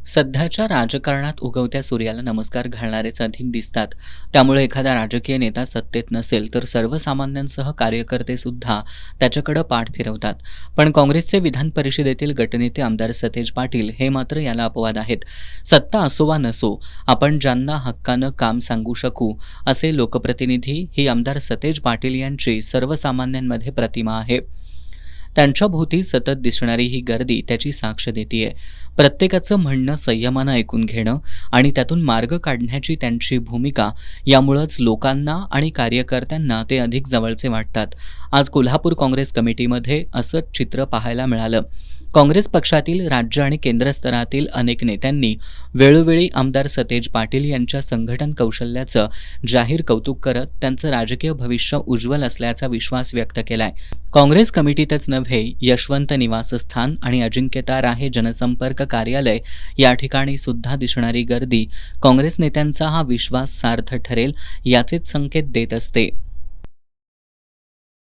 सध्याच्या राजकारणात उगवत्या सूर्याला नमस्कार घालणारेच अधिक दिसतात. त्यामुळे एखादा राजकीय नेता सत्तेत नसेल तर सर्वसामान्यांसह कार्यकर्ते सुद्धा त्याच्याकडे पाठ फिरवतात. पण काँग्रेसचे विधान परिषदेतील गटनेते आमदार सतेज पाटील हे मात्र याला अपवाद आहेत. सत्ता असो वा नसो, आपण ज्यांना हक्कानं काम सांगू शकू असे लोकप्रतिनिधी ही आमदार सतेज पाटील यांची सर्वसामान्यांमध्ये प्रतिमा आहे. त्यांच्या भोवती सतत दिसणारी ही गर्दी त्याची साक्ष देतीये. प्रत्येकाचं म्हणणं संयमानं ऐकून घेणं आणि त्यातून मार्ग काढण्याची त्यांची भूमिका यामुळंच लोकांना आणि कार्यकर्त्यांना ते अधिक जवळचे वाटतात. आज कोल्हापूर काँग्रेस कमिटीमध्ये असंच चित्र पाहायला मिळालं. काँग्रेस पक्षातील राज्य आणि केंद्र स्तरातील अनेक नेत्यांनी वेळोवेळी आमदार सतेज पाटील यांच्या संघटन कौशल्याचं जाहीर कौतुक करत त्यांचं राजकीय भविष्य उज्ज्वल असल्याचा विश्वास व्यक्त केलाय. काँग्रेस कमिटीतच नव्हे, यशवंत निवासस्थान आणि अजिंक्यता राहे जनसंपर्क कार्यालय या ठिकाणी सुद्धा दिसणारी गर्दी काँग्रेस नेत्यांचा हा विश्वास सार्थ ठरेल याचेच संकेत देत असते.